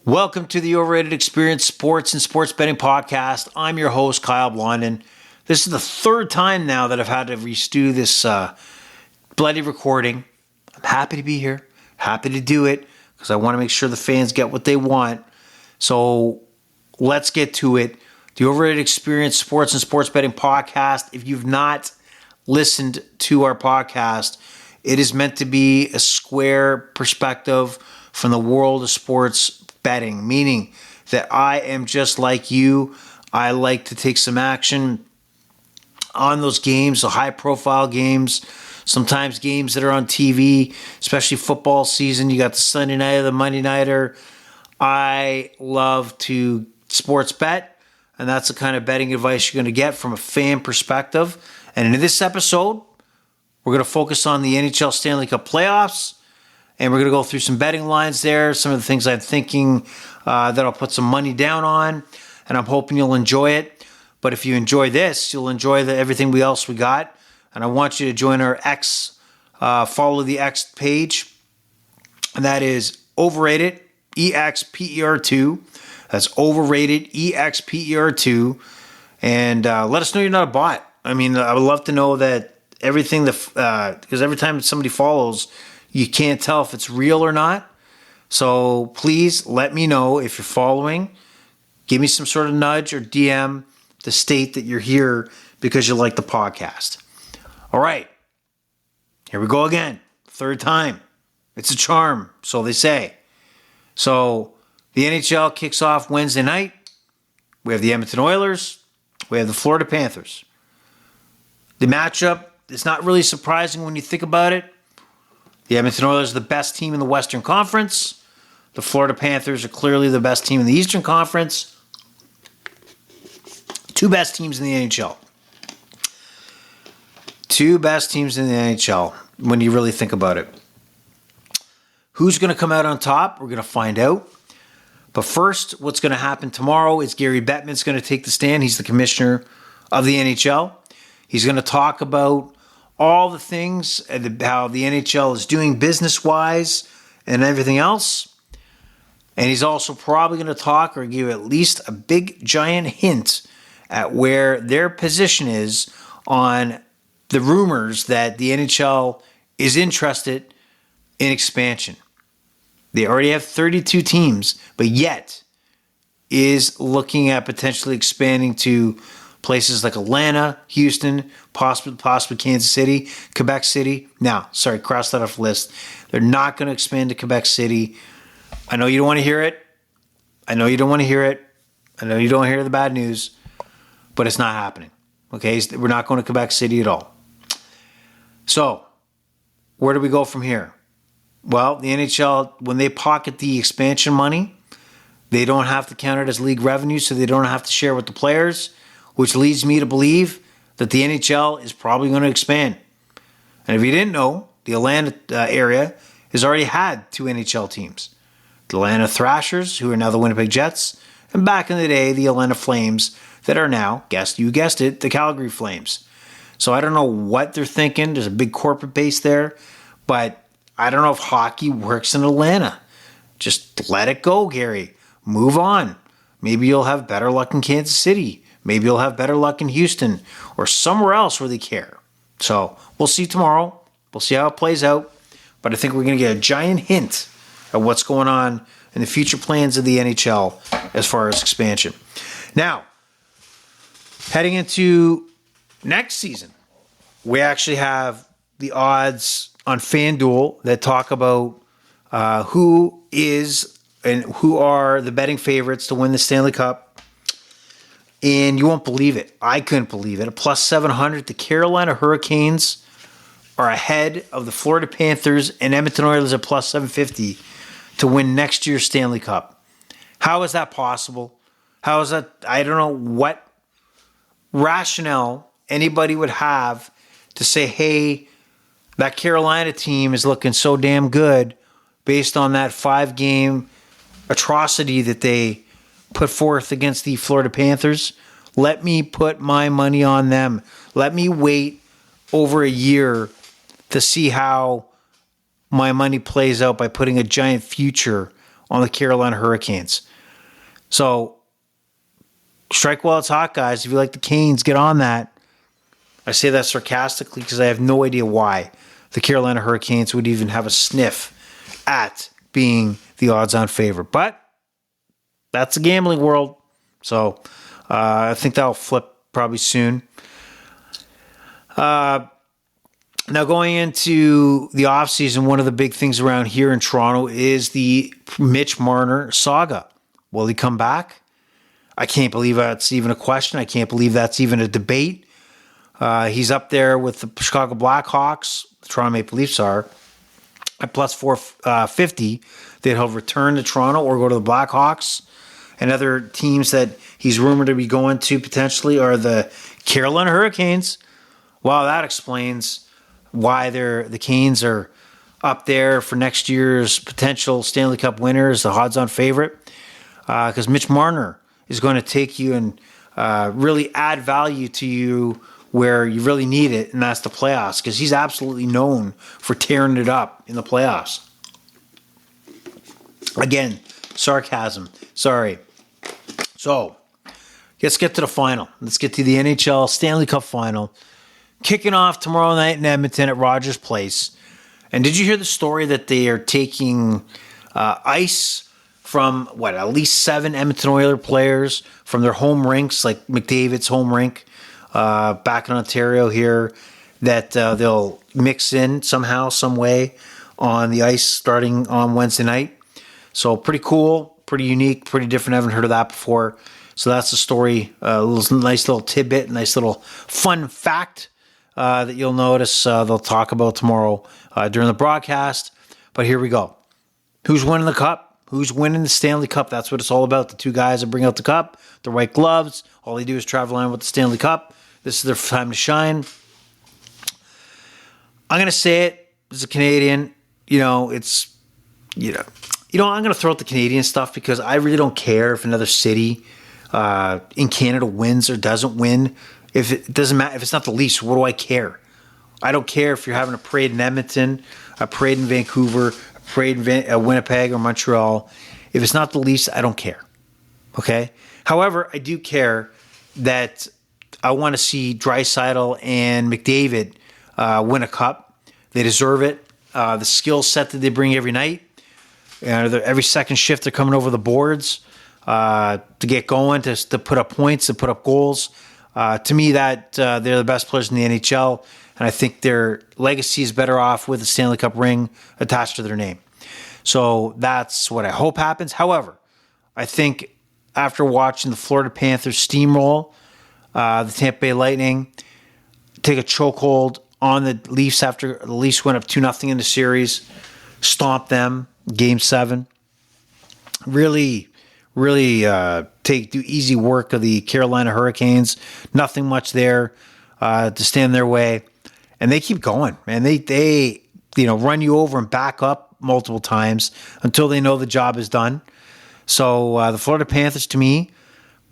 Welcome to the Overrated Experience Sports and Sports Betting Podcast. I'm your host, Kyle Blondin. This is the third time now that I've had to redo this bloody recording. I'm happy to be here, happy to do it, because I want to make sure the fans get what they want. So let's get to it. The Overrated Experience Sports and Sports Betting Podcast. If you've not listened to our podcast, it is meant to be a square perspective from the world of sports betting, meaning that I am just like you. I like to take some action on those games, the high-profile games, sometimes games that are on TV, especially football season. You got the Sunday nighter, the Monday nighter. I love to sports bet, and that's the kind of betting advice you're going to get from a fan perspective. And in this episode, we're going to focus on the NHL Stanley Cup playoffs, and we're going to go through some betting lines there, some of the things I'm thinking that I'll put some money down on, and I'm hoping you'll enjoy it. But if you enjoy this, you'll enjoy everything else we got. And I want you to join our X, follow the X page, and that is Overrated EXPER2. That's Overrated EXPER2. And let us know you're not a bot. I mean, I would love to know that everything, because every time somebody follows, you can't tell if it's real or not. So please let me know if you're following. Give me some sort of nudge or DM to state that you're here because you like the podcast. All right. Here we go again. Third time. It's a charm, so they say. So the NHL kicks off Wednesday night. We have the Edmonton Oilers. We have the Florida Panthers. The matchup is not really surprising when you think about it. The Edmonton Oilers are the best team in the Western Conference. The Florida Panthers are clearly the best team in the Eastern Conference. Two best teams in the NHL. Two best teams in the NHL when you really think about it. Who's going to come out on top? We're going to find out. But first, what's going to happen tomorrow is Gary Bettman's going to take the stand. He's the commissioner of the NHL. He's going to talk about all the things, how the NHL is doing business-wise and everything else. And he's also probably going to talk or give at least a big, giant hint at where their position is on the rumors that the NHL is interested in expansion. They already have 32 teams, but yet is looking at potentially expanding to places like Atlanta, Houston, possibly Kansas City, Quebec City. Now, sorry, cross that off the list. They're not going to expand to Quebec City. I know you don't want to hear it. I know you don't want to hear it. I know you don't hear the bad news, but it's not happening. Okay, we're not going to Quebec City at all. So, where do we go from here? Well, the NHL, when they pocket the expansion money, they don't have to count it as league revenue, so they don't have to share with the players, which leads me to believe that the NHL is probably going to expand. And if you didn't know, the Atlanta area has already had two NHL teams. The Atlanta Thrashers, who are now the Winnipeg Jets, and back in the day, the Atlanta Flames, that are now, you guessed it, the Calgary Flames. So I don't know what they're thinking. There's a big corporate base there, but I don't know if hockey works in Atlanta. Just let it go, Gary. Move on. Maybe you'll have better luck in Kansas City. Maybe you'll have better luck in Houston or somewhere else where they care. So we'll see tomorrow. We'll see how it plays out. But I think we're going to get a giant hint at what's going on in the future plans of the NHL as far as expansion. Now, heading into next season, we actually have the odds on FanDuel that talk about who is and who are the betting favorites to win the Stanley Cup. And you won't believe it. I couldn't believe it. At plus 700, the Carolina Hurricanes are ahead of the Florida Panthers and Edmonton Oilers at plus 750 to win next year's Stanley Cup. How is that possible? How is that? I don't know what rationale anybody would have to say, hey, that Carolina team is looking so damn good based on that 5-game atrocity that they put forth against the Florida Panthers. Let me put my money on them. Let me wait over a year to see how my money plays out by putting a giant future on the Carolina Hurricanes. So, strike while it's hot, guys. If you like the Canes, get on that. I say that sarcastically because I have no idea why the Carolina Hurricanes would even have a sniff at being the odds-on favorite. But that's the gambling world. So I think that'll flip probably soon. Now going into the offseason, one of the big things around here in Toronto is the Mitch Marner saga. Will he come back? I can't believe that's even a question. I can't believe that's even a debate. He's up there with the Chicago Blackhawks, the Toronto Maple Leafs are, at plus 450 that he'll return to Toronto or go to the Blackhawks. And other teams that he's rumored to be going to potentially are the Carolina Hurricanes. Well, that explains why the Canes are up there for next year's potential Stanley Cup winners, the odds-on favorite, because Mitch Marner is going to take you and really add value to you where you really need it, and that's the playoffs, because he's absolutely known for tearing it up in the playoffs. Again, sarcasm. Sorry. So, let's get to the final. Let's get to the NHL Stanley Cup final. Kicking off tomorrow night in Edmonton at Rogers Place. And did you hear the story that they are taking ice from, at least 7 Edmonton Oilers players from their home rinks, like McDavid's home rink back in Ontario here, that they'll mix in somehow, some way on the ice starting on Wednesday night. So pretty cool, pretty unique, pretty different. I haven't heard of that before. So that's the story. Nice little tidbit, nice little fun fact that you'll notice they'll talk about tomorrow during the broadcast. But here we go. Who's winning the cup? Who's winning the Stanley Cup? That's what it's all about. The two guys that bring out the cup, the white gloves. All they do is travel around with the Stanley Cup. This is their time to shine. I'm going to say it as a Canadian. I'm going to throw out the Canadian stuff because I really don't care if another city in Canada wins or doesn't win. If it doesn't matter, if it's not the Leafs, what do I care? I don't care if you're having a parade in Edmonton, a parade in Vancouver, a parade in Winnipeg or Montreal. If it's not the Leafs, I don't care. Okay? However, I do care that I want to see Draisaitl and McDavid win a cup. They deserve it. The skill set that they bring every night. Every second shift, they're coming over the boards to get going, to put up points, to put up goals. To me, that they're the best players in the NHL, and I think their legacy is better off with a Stanley Cup ring attached to their name. So that's what I hope happens. However, I think after watching the Florida Panthers steamroll the Tampa Bay Lightning, take a chokehold on the Leafs after the Leafs went up 2-0 in the series, stomp them, Game 7, really do easy work of the Carolina Hurricanes. Nothing much there to stand in their way. And they keep going, man. They run you over and back up multiple times until they know the job is done. So the Florida Panthers, to me,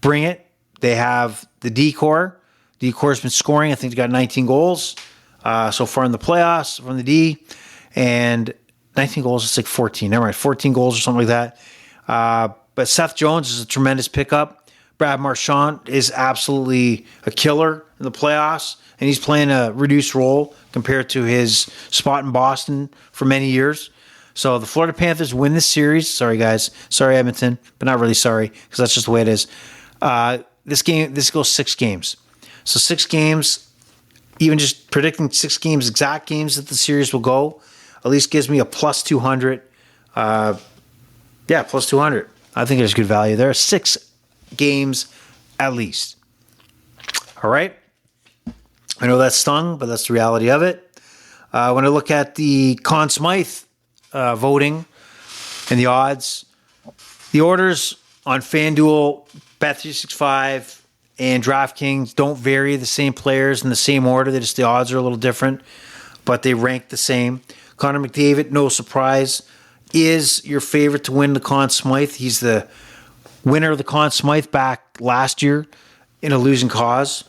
bring it. They have the D-Corps. D-Corps been scoring. I think they got 19 goals so far in the playoffs from the D. And 19 goals, it's like 14. Never mind, 14 goals or something like that. But Seth Jones is a tremendous pickup. Brad Marchand is absolutely a killer in the playoffs, and he's playing a reduced role compared to his spot in Boston for many years. So the Florida Panthers win this series. Sorry, guys. Sorry, Edmonton, but not really sorry because that's just the way it is. This goes 6 games. So 6 games, even just predicting 6 games, exact games that the series will go, at least gives me a plus 200. Plus 200. I think there's good value there. 6 games at least. All right. I know that stung, but that's the reality of it. When I look at the Conn Smythe voting and the odds, the orders on FanDuel, Bet365, and DraftKings don't vary the same players in the same order. The odds are a little different, but they rank the same. Connor McDavid, no surprise, is your favorite to win the Conn Smythe. He's the winner of the Conn Smythe back last year in a losing cause.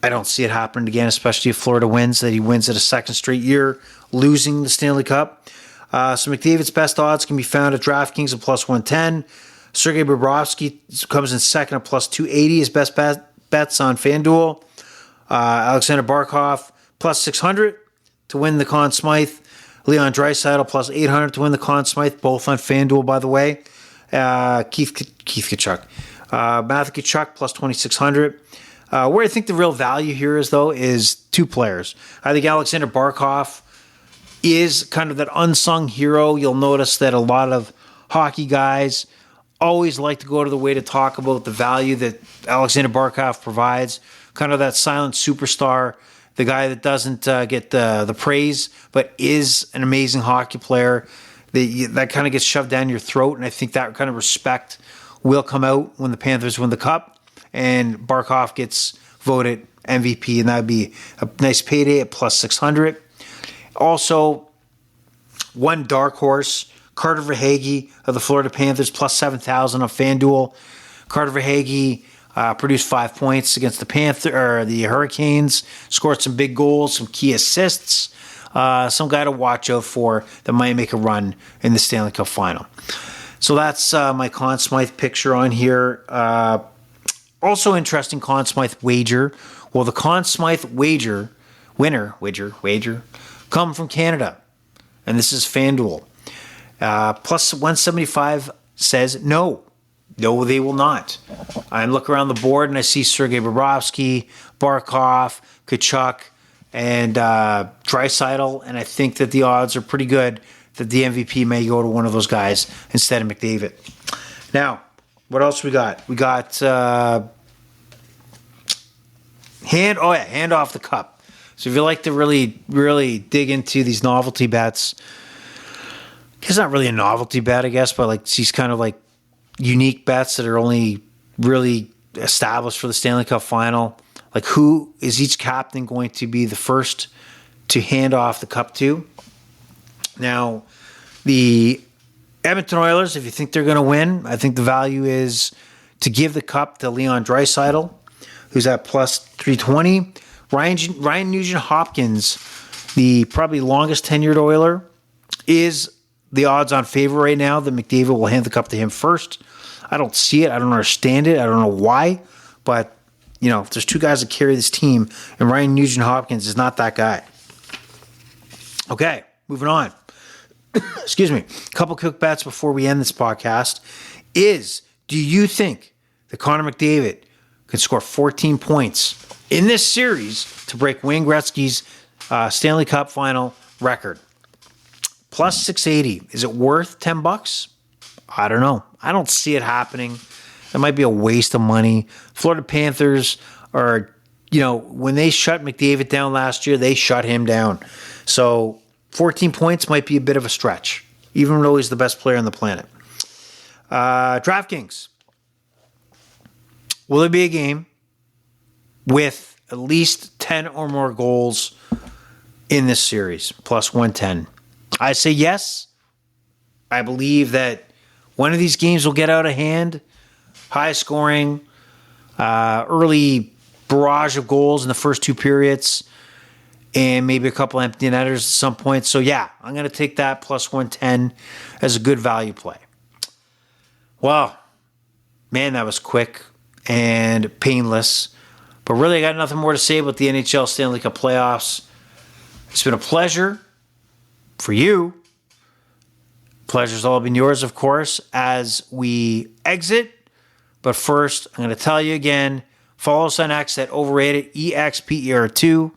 I don't see it happening again, especially if Florida wins, that he wins it a second straight year, losing the Stanley Cup. So McDavid's best odds can be found at DraftKings at plus 110. Sergei Bobrovsky comes in second at plus 280. His best bets on FanDuel. Alexander Barkov plus 600 to win the Conn Smythe. Leon Draisaitl plus 800 to win the Conn Smythe, both on FanDuel, by the way. Keith Tkachuk. Matthew Tkachuk plus 2,600. Where I think the real value here is, though, is two players. I think Alexander Barkov is kind of that unsung hero. You'll notice that a lot of hockey guys always like to go to the way to talk about the value that Alexander Barkov provides. Kind of that silent superstar, the guy that doesn't get the praise, but is an amazing hockey player. That kind of gets shoved down your throat, and I think that kind of respect will come out when the Panthers win the Cup, and Barkov gets voted MVP, and that would be a nice payday at plus 600. Also, one dark horse, Carter Verhaeghe of the Florida Panthers, plus 7,000 on FanDuel. Carter Verhaeghe produced 5 points against the Hurricanes, scored some big goals, some key assists. Some guy to watch out for that might make a run in the Stanley Cup final. So that's my Conn Smythe picture on here. Also interesting Conn Smythe wager. Well, the Conn Smythe wager come from Canada, and this is FanDuel. Plus 175 says no. No, they will not. I look around the board and I see Sergei Bobrovsky, Barkov, Tkachuk, and Draisaitl, and I think that the odds are pretty good that the MVP may go to one of those guys instead of McDavid. Now, what else we got? We got hand off the cup. So if you like to really, really dig into these novelty bets, it's not really a novelty bet, I guess, but like these kind of like unique bets that are only really established for the Stanley Cup final. Like, who is each captain going to be the first to hand off the cup to? Now, the Edmonton Oilers, if you think they're going to win, I think the value is to give the cup to Leon Draisaitl, who's at plus 320. Ryan Nugent-Hopkins, the probably longest tenured Oiler, is the odds-on favorite right now that McDavid will hand the cup to him first. I don't see it. I don't understand it. I don't know why. But, you know, if there's two guys that carry this team, and Ryan Nugent-Hopkins is not that guy. Okay, moving on. Excuse me. A couple quick bets before we end this podcast. Do you think that Connor McDavid can score 14 points in this series to break Wayne Gretzky's Stanley Cup final record? Plus 680. Is it worth $10? I don't know. I don't see it happening. It might be a waste of money. Florida Panthers are, when they shut McDavid down last year, they shut him down. So 14 points might be a bit of a stretch, even though he's the best player on the planet. DraftKings. Will there be a game with at least 10 or more goals in this series? Plus 110. I say yes. I believe that one of these games will get out of hand. High scoring, early barrage of goals in the first two periods, and maybe a couple empty netters at some point. So yeah, I'm going to take that plus 110 as a good value play. Well, man, that was quick and painless. But really, I got nothing more to say about the NHL Stanley Cup playoffs. It's been a pleasure for you. Pleasure's all been yours, of course, as we exit. But first, I'm going to tell you again, follow us on X at overrated EXPER2.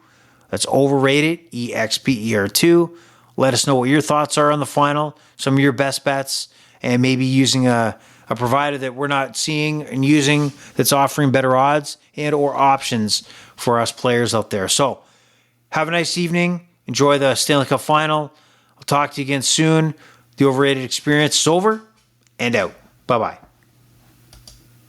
That's overrated EXPER2. Let us know what your thoughts are on the final, some of your best bets, and maybe using a provider that we're not seeing and using that's offering better odds and or options for us players out there. So have a nice evening. Enjoy the Stanley Cup final. I'll talk to you again soon. The Overrated Experience is over and out. Bye-bye.